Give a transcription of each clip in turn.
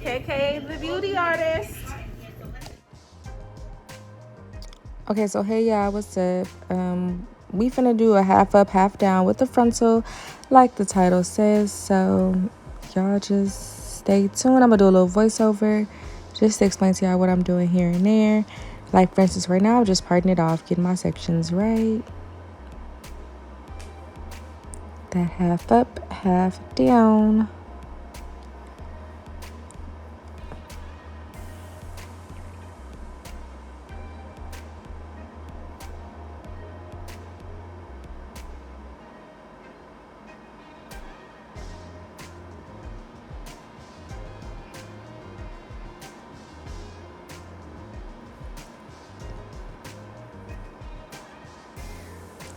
KK the beauty artist. Okay, so hey y'all, what's up? We finna do a half up, half down with the frontal, like the title says. So y'all just stay tuned. I'm gonna do a little voiceover just to explain to y'all what I'm doing here and there. Like for instance, right now I'm just parting it off, getting my sections right. That half up, half down.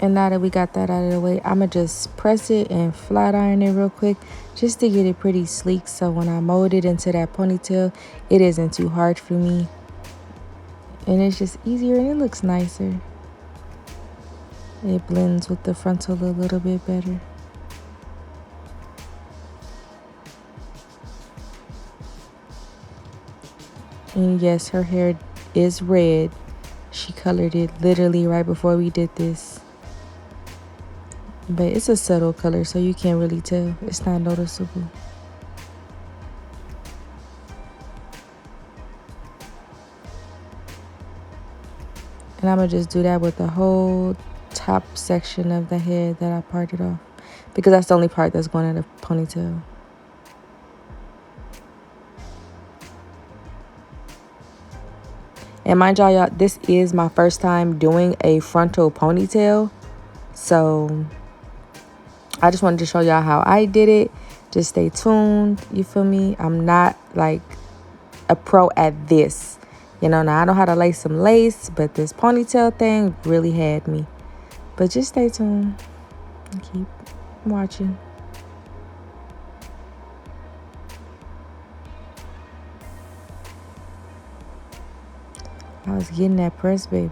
And now that we got that out of the way, I'ma just press it and flat iron it real quick just to get it pretty sleek, so when I mold it into that ponytail, it isn't too hard for me. And it's just easier and it looks nicer. It blends with the frontal a little bit better. And yes, her hair is red. She colored it literally right before we did this. But it's a subtle color, so you can't really tell. It's not noticeable. And I'm going to just do that with the whole top section of the hair that I parted off, because that's the only part that's going in the ponytail. And mind y'all, this is my first time doing a frontal ponytail. So I just wanted to show y'all how I did it. Just stay tuned. You feel me? I'm not like a pro at this. You know, now I know how to lace some lace, but this ponytail thing really had me. But just stay tuned and keep watching. I was getting that press, baby.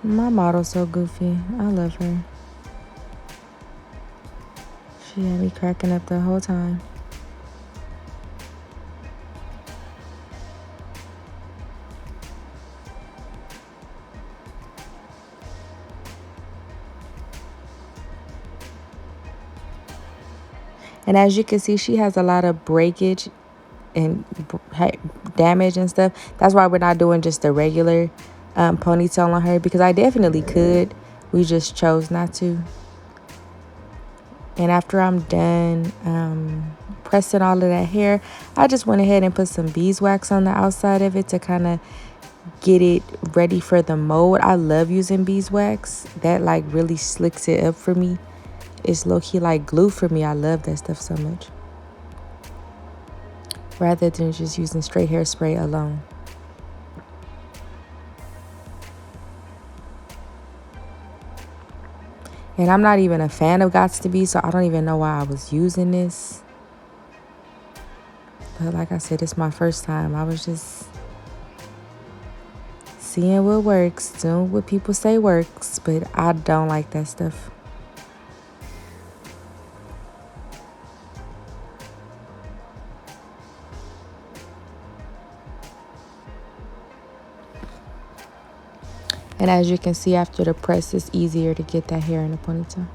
My model's so goofy. I love her. She had me cracking up the whole time. And as you can see, she has a lot of breakage and damage and stuff. That's why we're not doing just a regular ponytail on her, because I definitely could. We just chose not to. And after I'm done pressing all of that hair, I just went ahead and put some beeswax on the outside of it to kind of get it ready for the mold. I love using beeswax. That like really slicks it up for me. It's low-key like glue for me. I love that stuff so much, rather than just using straight hairspray alone. And I'm not even a fan of Gots to Be, so I don't even know why I was using this. But like I said, it's my first time. I was just seeing what works, doing what people say works, but I don't like that stuff. And as you can see, after the press, it's easier to get that hair in a ponytail.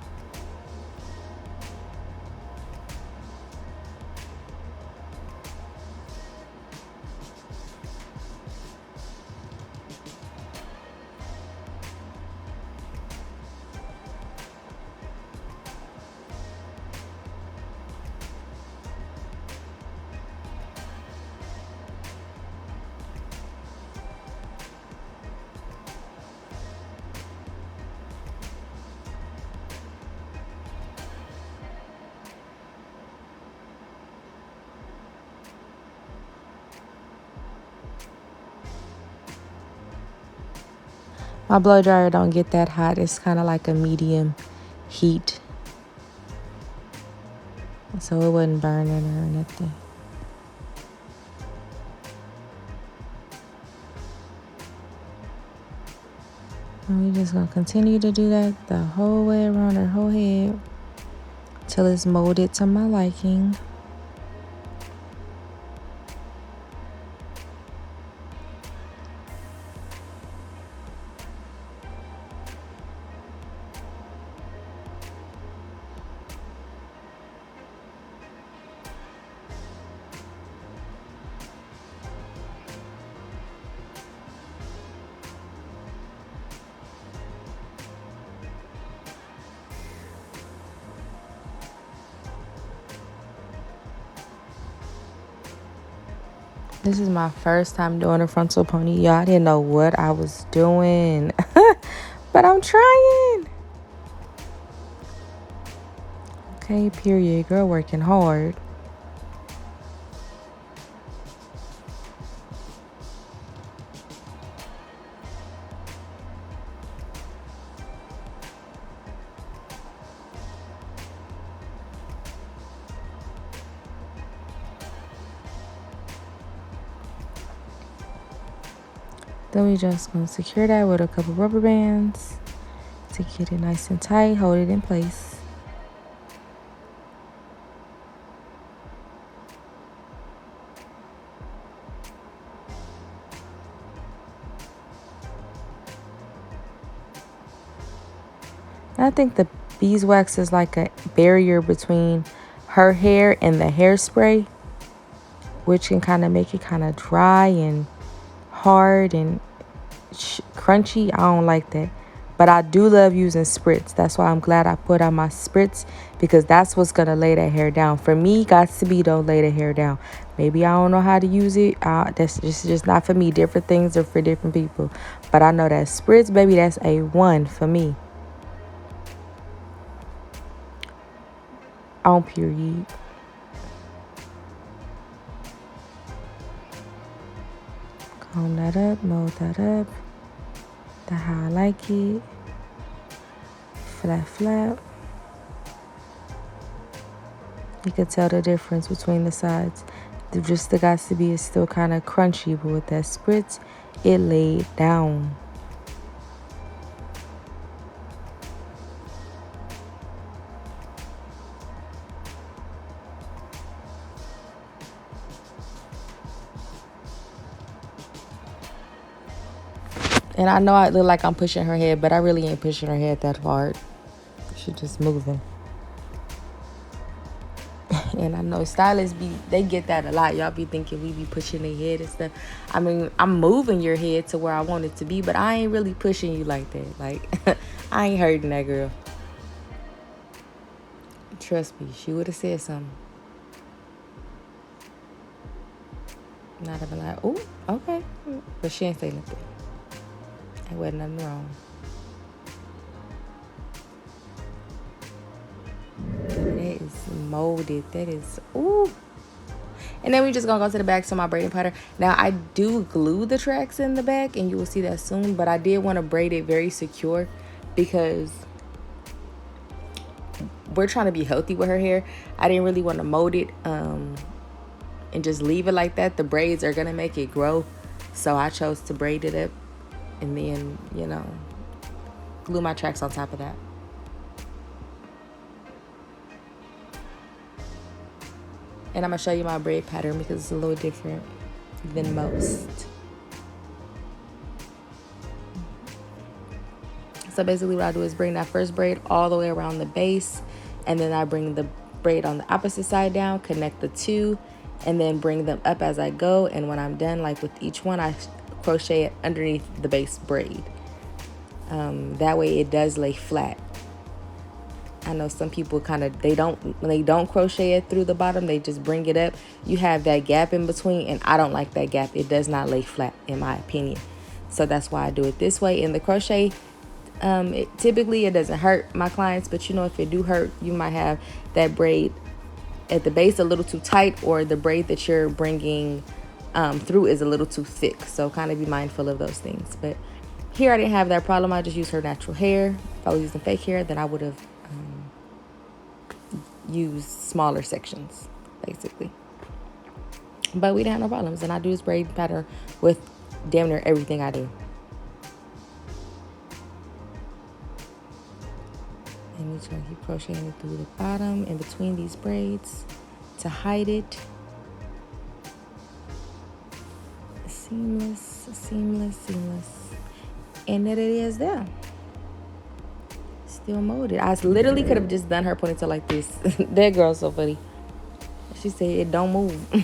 My blow dryer don't get that hot. It's kind of like a medium heat, so it wasn't burning or anything. And we're just gonna continue to do that the whole way around her whole head till it's molded to my liking. This is my first time doing a frontal pony, y'all. I didn't know what I was doing, but I'm trying. Okay, period. Girl working hard. Then we just gonna secure that with a couple rubber bands to get it nice and tight, hold it in place. And I think the beeswax is like a barrier between her hair and the hairspray, which can kind of make it kind of dry and hard and crunchy. I don't like that, but I do love using spritz. That's why I'm glad I put on my spritz, because that's what's gonna lay that hair down. For me, got to be don't lay the hair down. Maybe I don't know how to use it. That's just not for me. Different things are for different people, but I know that spritz, baby, that's A1 for me. On period. Comb that up, mold that up. That's how I like it. Flat, flat. You can tell the difference between the sides. The got to be is still kind of crunchy, but with that spritz, it laid down. And I know I look like I'm pushing her head, but I really ain't pushing her head that hard. She's just moving. And I know stylists they get that a lot. Y'all be thinking we be pushing their head and stuff. I mean, I'm moving your head to where I want it to be, but I ain't really pushing you like that. Like, I ain't hurting that girl. Trust me, she would have said something. Not have been like, oh, okay. But she ain't say nothing. There wasn't nothing wrong. That is molded. That is, ooh. And then we just gonna go to the back to my braiding pattern. Now I do glue the tracks in the back, and you will see that soon, but I did want to braid it very secure because we're trying to be healthy with her hair. I didn't really want to mold it and just leave it like that. The braids are gonna make it grow, so I chose to braid it up and then, you know, glue my tracks on top of that. And I'm gonna show you my braid pattern because it's a little different than most. So basically what I do is bring that first braid all the way around the base, and then I bring the braid on the opposite side down, connect the two, and then bring them up as I go. And when I'm done, like with each one, I crochet it underneath the base braid. That way it does lay flat. I know some people when they don't crochet it through the bottom, they just bring it up. You have that gap in between, and I don't like that gap. It does not lay flat, in my opinion. So that's why I do it this way. In the crochet, typically it doesn't hurt my clients, but you know, if it do hurt, you might have that braid at the base a little too tight, or the braid that you're bringing through is a little too thick. So kind of be mindful of those things. But Here I didn't have that problem. I just used her natural hair. If I was using fake hair, then I would have used smaller sections, basically. But we didn't have no problems. And I do this braid pattern with damn near everything I do. And we're just going to keep crocheting it through the bottom in between these braids to hide it. Seamless, seamless, seamless. And there it is there. Still molded. I literally could have just done her ponytail like this. That girl's so funny. She said it don't move. I'm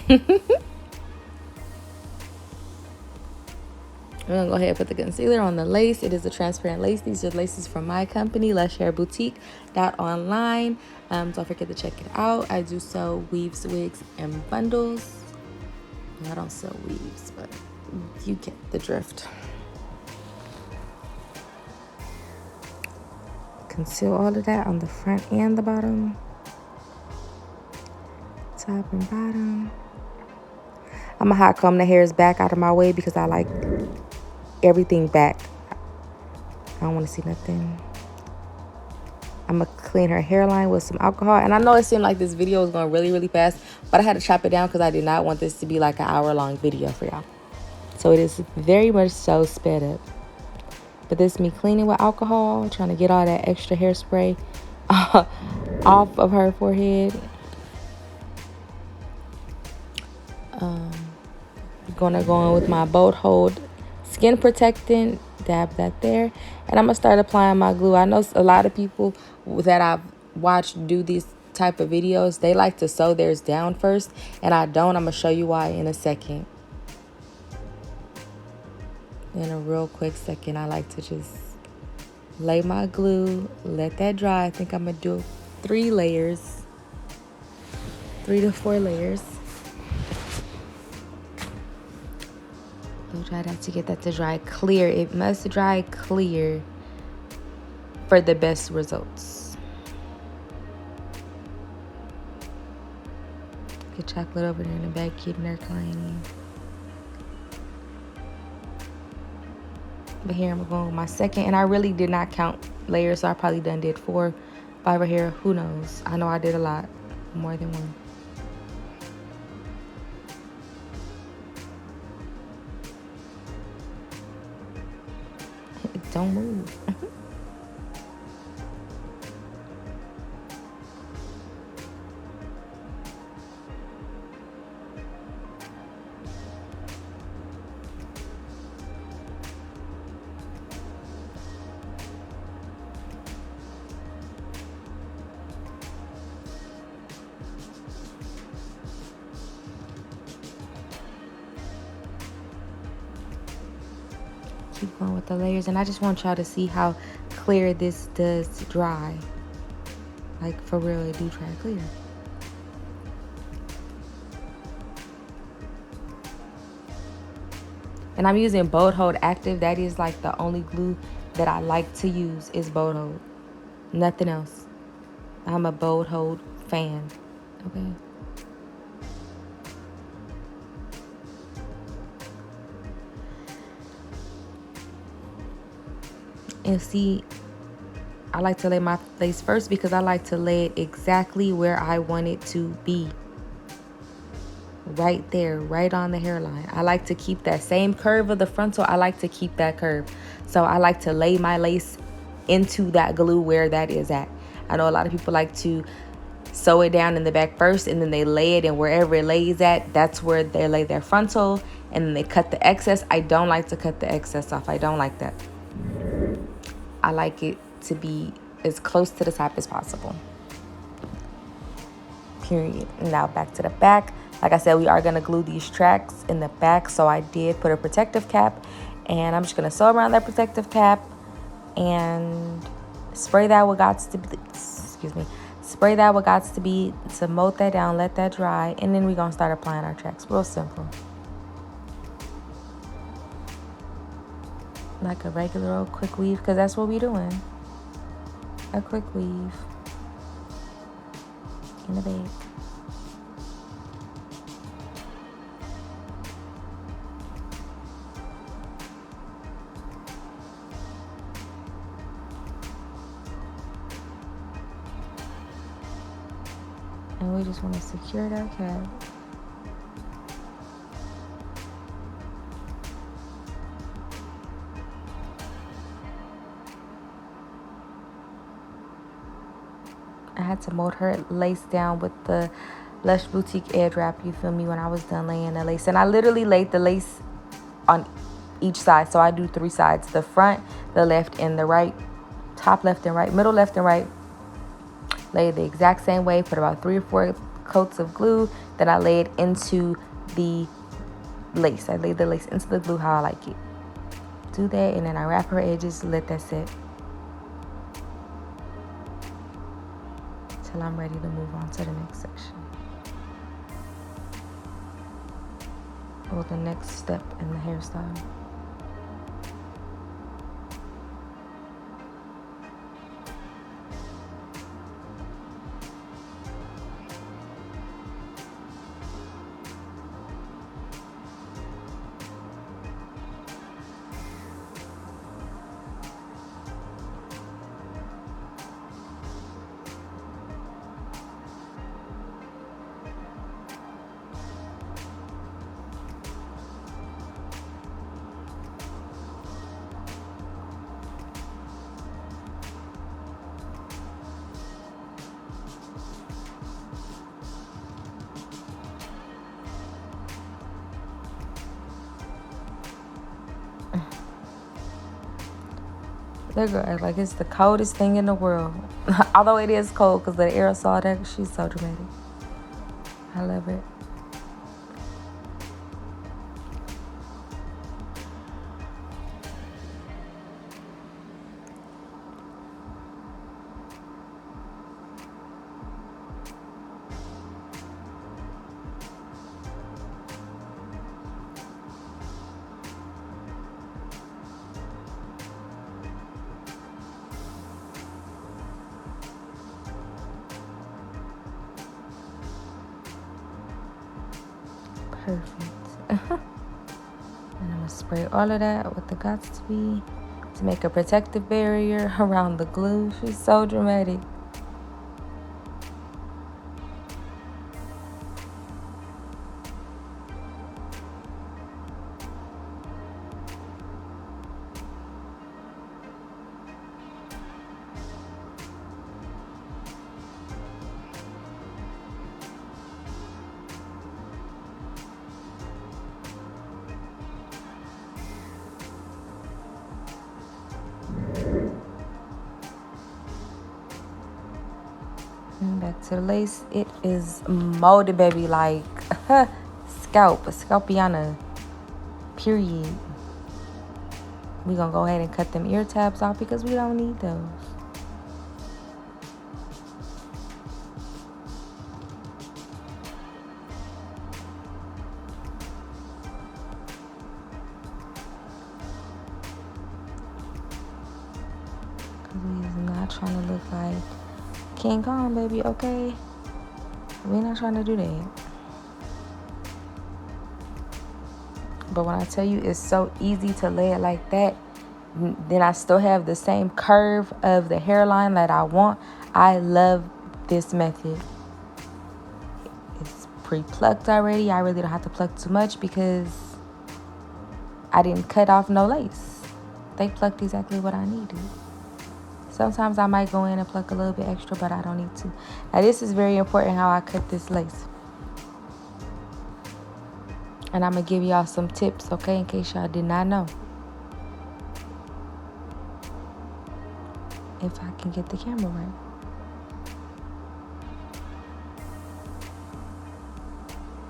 going to go ahead and put the concealer on the lace. It is a transparent lace. These are laces from my company, LushHairBoutique.online. Don't forget to check it out. I do sell weaves, wigs, and bundles. I don't sell weaves, but you get the drift. Conceal all of that on the front and the bottom. Top and bottom. I'm going to hot comb the hairs back out of my way because I like everything back. I don't want to see nothing. I'm going to clean her hairline with some alcohol. And I know it seemed like this video was going really, really fast, but I had to chop it down because I did not want this to be like an hour-long video for y'all. So it is very much so sped up. But this is me cleaning with alcohol, trying to get all that extra hairspray off of her forehead. Gonna go in with my boat hold skin protectant, dab that there, and I'm gonna start applying my glue. I know a lot of people that I've watched do these type of videos, they like to sew theirs down first, and I don't. I'm gonna show you why in a second. In a real quick second, I like to just lay my glue, let that dry. I think I'm gonna do 3 layers, 3 to 4 layers. Try that to get that to dry clear. It must dry clear for the best results. Get chocolate over there in the back, keeping her clean. But here I'm going with my second, and I really did not count layers, so I probably did 4, 5 right here. Who knows? I know I did a lot, more than one. Don't move. Keep going with the layers, and I just want y'all to see how clear this does dry. Like, for real, it do dry clear. And I'm using Boat Hold Active. That is like the only glue that I like to use is Boat Hold. Nothing else. I'm a Boat Hold fan. Okay. And see, I like to lay my lace first because I like to lay it exactly where I want it to be. Right there, right on the hairline. I like to keep that same curve of the frontal. I like to keep that curve. So I like to lay my lace into that glue where that is at. I know a lot of people like to sew it down in the back first, and then they lay it, and wherever it lays at, that's where they lay their frontal, and then they cut the excess. I don't like to cut the excess off. I don't like that. I like it to be as close to the top as possible. Period. Now back to the back. Like I said, we are going to glue these tracks in the back. So I did put a protective cap, and I'm just going to sew around that protective cap and spray that what got to be, spray that what got to be, to mold that down, let that dry, and then we're going to start applying our tracks. Real simple. Like a regular old quick weave, because that's what we're doing. A quick weave in the bag. And we just want to secure that cap. I had to mold her lace down with the Lush Boutique edge wrap, you feel me, when I was done laying the lace. And I literally laid the lace on each side. So I do 3 sides: the front, the left, and the right. Top left and right, middle left and right. Lay it the exact same way. Put about 3 or 4 coats of glue. Then I lay it into the lace. I laid the lace into the glue how I like it. Do that, and then I wrap her edges, let that set till I'm ready to move on to the next section, or the next step in the hairstyle. That girl act like it's the coldest thing in the world. Although it is cold because the aerosol, that she's so dramatic. I love it. Perfect. And I'm gonna spray all of that with the Gots to Be to make a protective barrier around the glue. She's so dramatic. Back to the lace. It is molded, baby, like scalpiana, period. We gonna go ahead and cut them ear tabs off because we don't need those. Because we is not trying to look like King Kong, baby, okay? We're not trying to do that. But when I tell you it's so easy to lay it like that, then I still have the same curve of the hairline that I want. I love this method. It's pre-plucked already. I really don't have to pluck too much because I didn't cut off no lace. They plucked exactly what I needed. Sometimes I might go in and pluck a little bit extra, but I don't need to. Now, this is very important how I cut this lace. And I'm going to give y'all some tips, okay, in case y'all did not know. If I can get the camera right.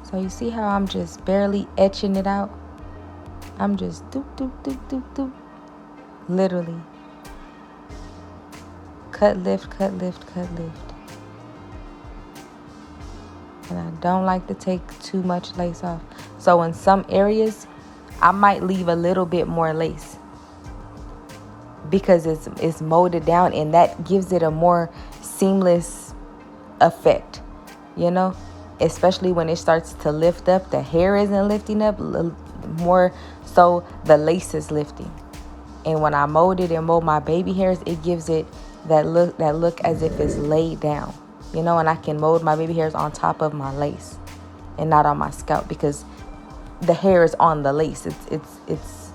So you see how I'm just barely etching it out? I'm just doop, doop, doop, doop, doop. Literally. Cut, lift, cut, lift, cut, lift. And I don't like to take too much lace off. So in some areas, I might leave a little bit more lace because it's molded down, and that gives it a more seamless effect, you know? Especially when it starts to lift up. The hair isn't lifting up, more so the lace is lifting. And when I mold it and mold my baby hairs, it gives it that look as if it's laid down. you know, and I can mold my baby hairs on top of my lace and not on my scalp, because the hair is on the lace. It's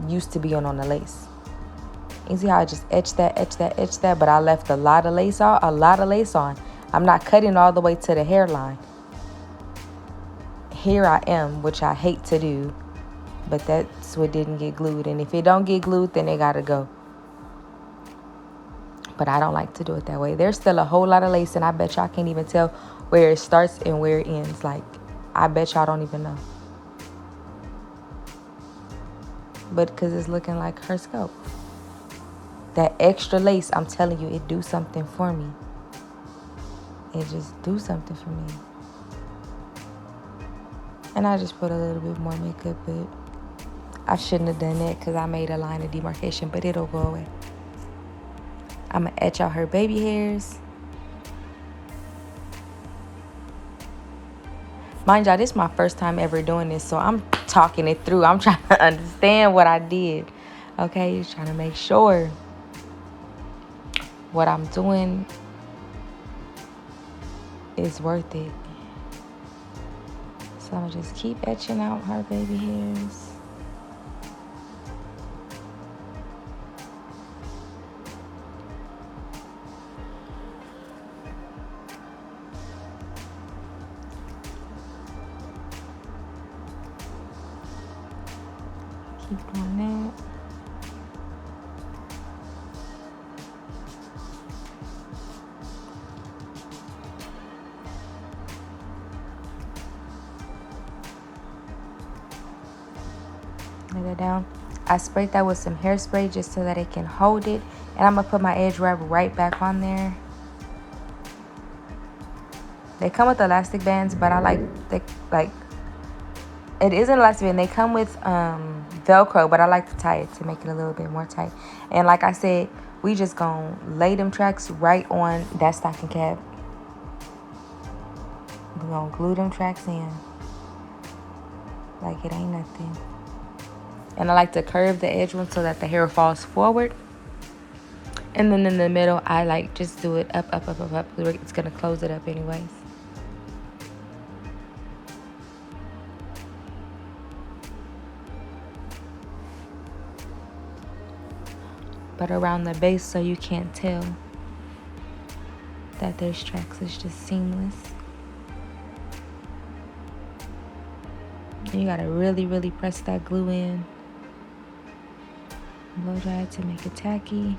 used to be on the lace. You see how I just etch that, but I left a lot of lace on. I'm not cutting all the way to the hairline. Here I am, which I hate to do, but that's what didn't get glued. And if it don't get glued, then it gotta go. But I don't like to do it that way. There's still a whole lot of lace, and I bet y'all can't even tell where it starts and where it ends. Like, I bet y'all don't even know. But because it's looking like her scalp. That extra lace, I'm telling you, it do something for me. It just do something for me. And I just put a little bit more makeup, but I shouldn't have done that because I made a line of demarcation, but it'll go away. I'm going to etch out her baby hairs. Mind y'all, this is my first time ever doing this, so I'm talking it through. I'm trying to understand what I did. Okay, just trying to make sure what I'm doing is worth it. So I'm going to just keep etching out her baby hairs. Keep doing that. Lay that down. I sprayed that with some hairspray just so that it can hold it. And I'm going to put my edge wrap right back on there. They come with elastic bands, but I like it isn't elastic band. They come with Velcro, but I like to tie it to make it a little bit more tight. And like I said, we just gonna lay them tracks right on that stocking cap. We're gonna glue them tracks in like it ain't nothing. And I like to curve the edge one so that the hair falls forward. And then in the middle, I like just do it up. It's gonna close it up anyways. But around the base so you can't tell that there's tracks. It's just seamless. And you gotta really press that glue in. Blow dry it to make it tacky.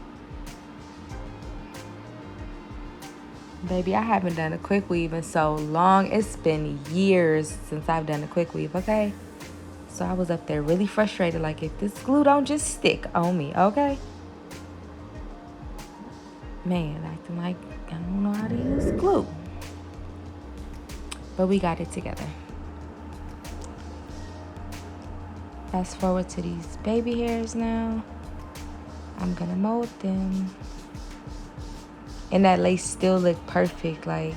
Baby, I haven't done a quick weave in so long. It's been years since I've done a quick weave, okay? So I was up there really frustrated, like, if this glue don't just stick on me, okay? Man, acting like I don't know how to use glue. But we got it together. Fast forward to these baby hairs now. I'm gonna mold them. And that lace still look perfect, like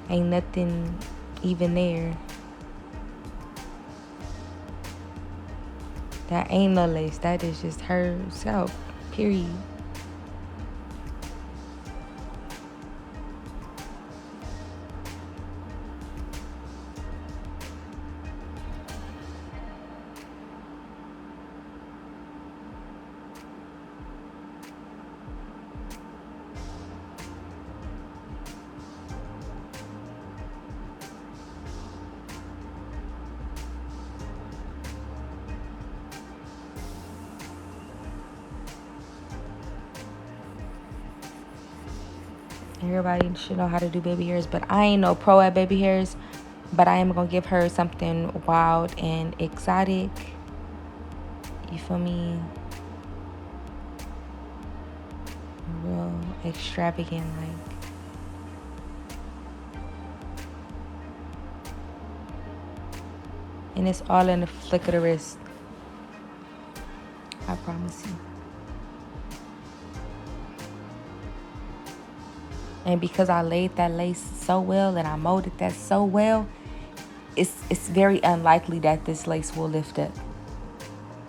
ain't nothing even there. That ain't no lace, that is just her scalp, period. Everybody should know how to do baby hairs, but I ain't no pro at baby hairs. But I am gonna give her something wild and exotic. You feel me? Real extravagant, like. And it's all in the flick of the wrist. I promise you. And because I laid that lace so well and I molded that so well, it's very unlikely that this lace will lift up.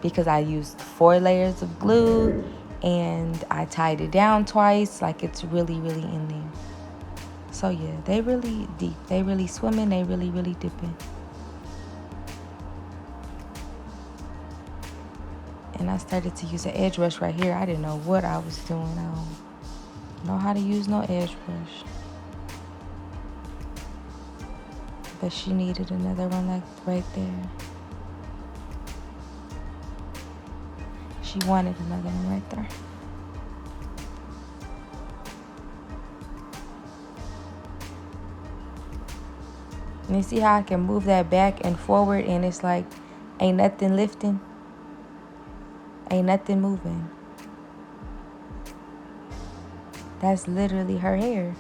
Because I used 4 layers of glue and I tied it down twice. Like, it's really in there. So yeah, they really deep. They really swimming. They really, really dipping. And I started to use an edge brush right here. I didn't know what I was doing. I don't know how to use no edge brush. But she needed another one like right there. She wanted another one right there. And you see how I can move that back and forward and it's like ain't nothing lifting? Ain't nothing moving. That's literally her hair.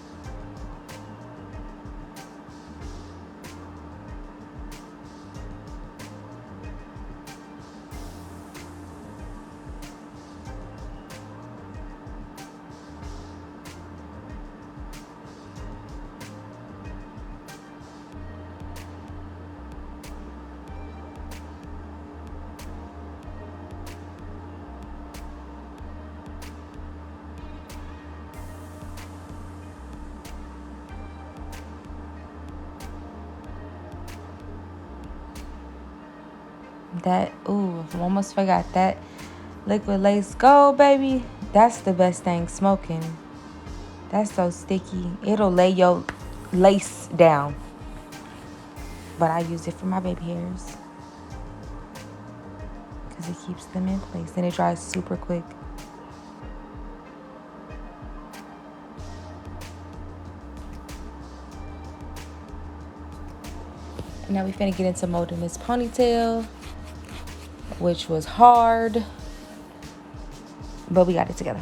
That, ooh, I almost forgot that liquid lace gold, baby. That's the best thing smoking. That's so sticky. It'll lay your lace down. But I use it for my baby hairs. Because it keeps them in place. And it dries super quick. And now we finna get into molding this ponytail, which was hard, but we got it together.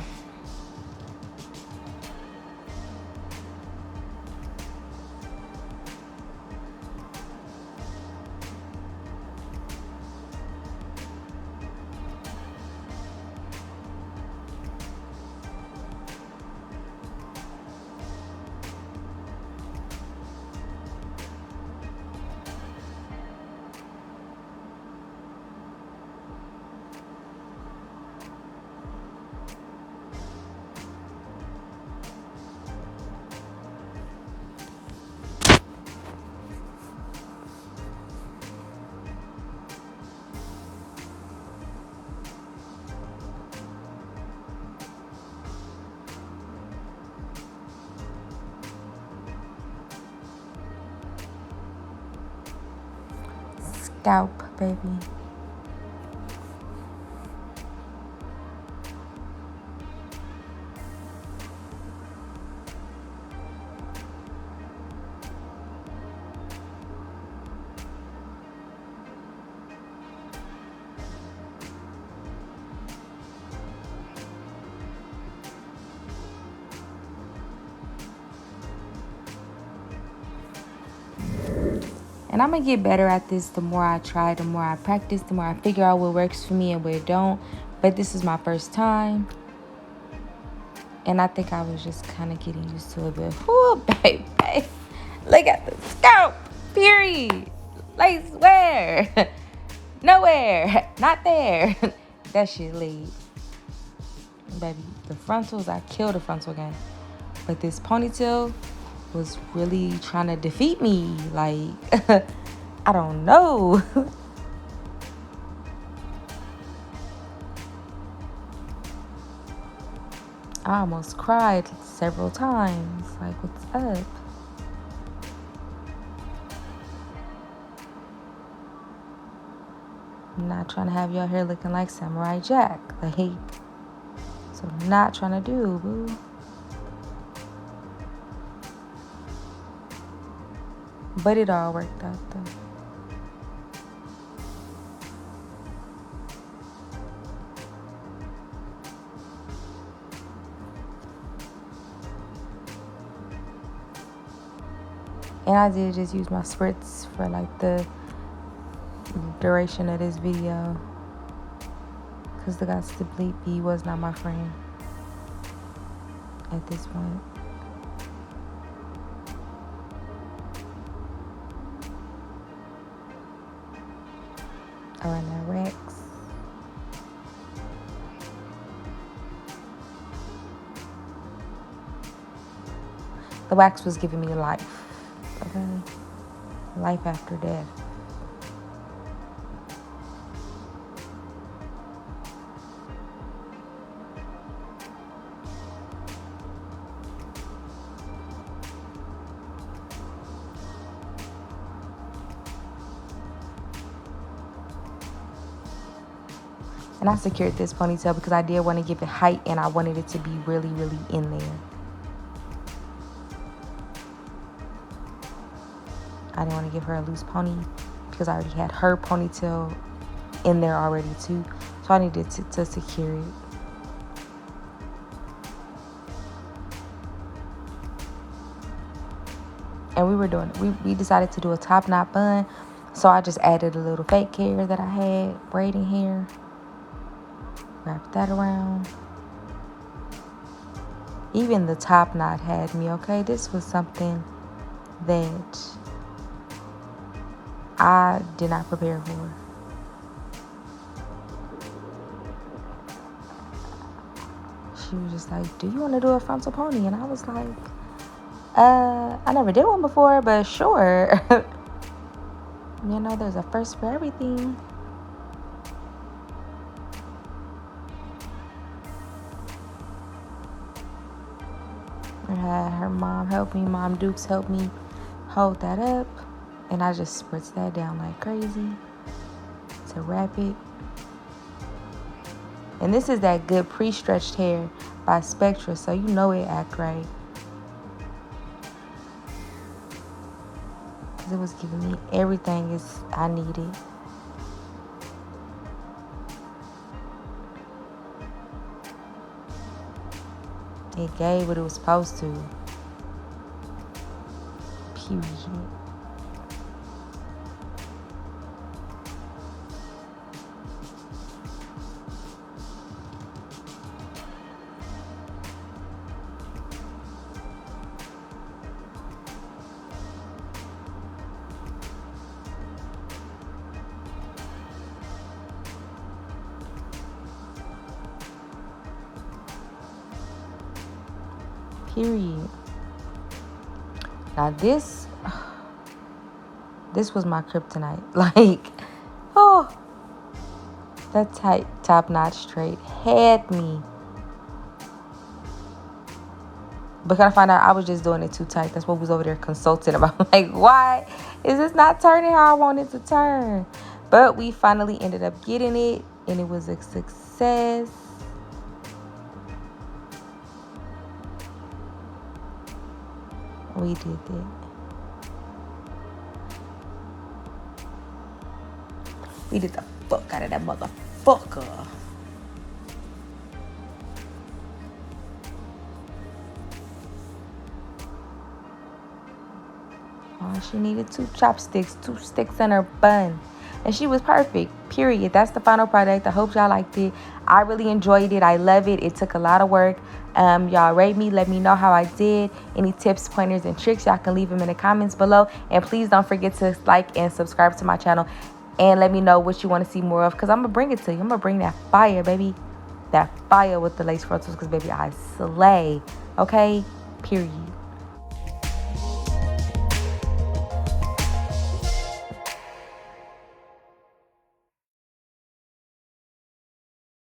Scalp, baby. And I'm going to get better at this the more I try, the more I practice, the more I figure out what works for me and what don't. But this is my first time. And I think I was just kind of getting used to it. But, whoo, baby. Look at the scalp. Period. Lace where? Nowhere. Not there. That shit lead. Baby, the frontals, I killed the frontal game. But this ponytail was really trying to defeat me. Like, I don't know. I almost cried several times. Like, what's up? I'm not trying to have your hair looking like Samurai Jack. Like, so I'm not trying to do, boo. But it all worked out, though. And I did just use my spritz for, like, the duration of this video. Because the guys to bleep, he was not my friend at this point. Around that Rex. The wax was giving me life. Okay? Life after death. And I secured this ponytail because I did want to give it height and I wanted it to be really, really in there. I didn't want to give her a loose pony because I already had her ponytail in there already too. So I needed to secure it. And we decided to do a top knot bun. So I just added a little fake hair that I had, braiding hair. Wrap that around. Even the top knot had me, okay? This was something that I did not prepare for. She was just like, do you want to do a frontal pony? And I was like, I never did one before, but sure. You know, there's a first for everything. I had her mom help me, Mom Dukes help me hold that up. And I just spritzed that down like crazy to wrap it. And this is that good pre-stretched hair by Spectra, so you know it act right. Because it was giving me everything I needed. It gave what it was supposed to. Period. Period. Now this was my kryptonite. Like, oh, that tight top knot straight had me. But I found out I was just doing it too tight. That's what was over there consulting about. Like, why is this not turning how I want it to turn? But we finally ended up getting it, and it was a success. We did that. We did the fuck out of that motherfucker. Oh, she needed 2 chopsticks, 2 sticks in her bun. And she was perfect, period. That's the final product. I hope y'all liked it. I really enjoyed it. I love it. It took a lot of work. Y'all rate me. Let me know how I did. Any tips, pointers, and tricks, y'all can leave them in the comments below. And please don't forget to like and subscribe to my channel. And let me know what you want to see more of. Because I'm going to bring it to you. I'm going to bring that fire, baby. That fire with the lace frontals. Because, baby, I slay. Okay? Period.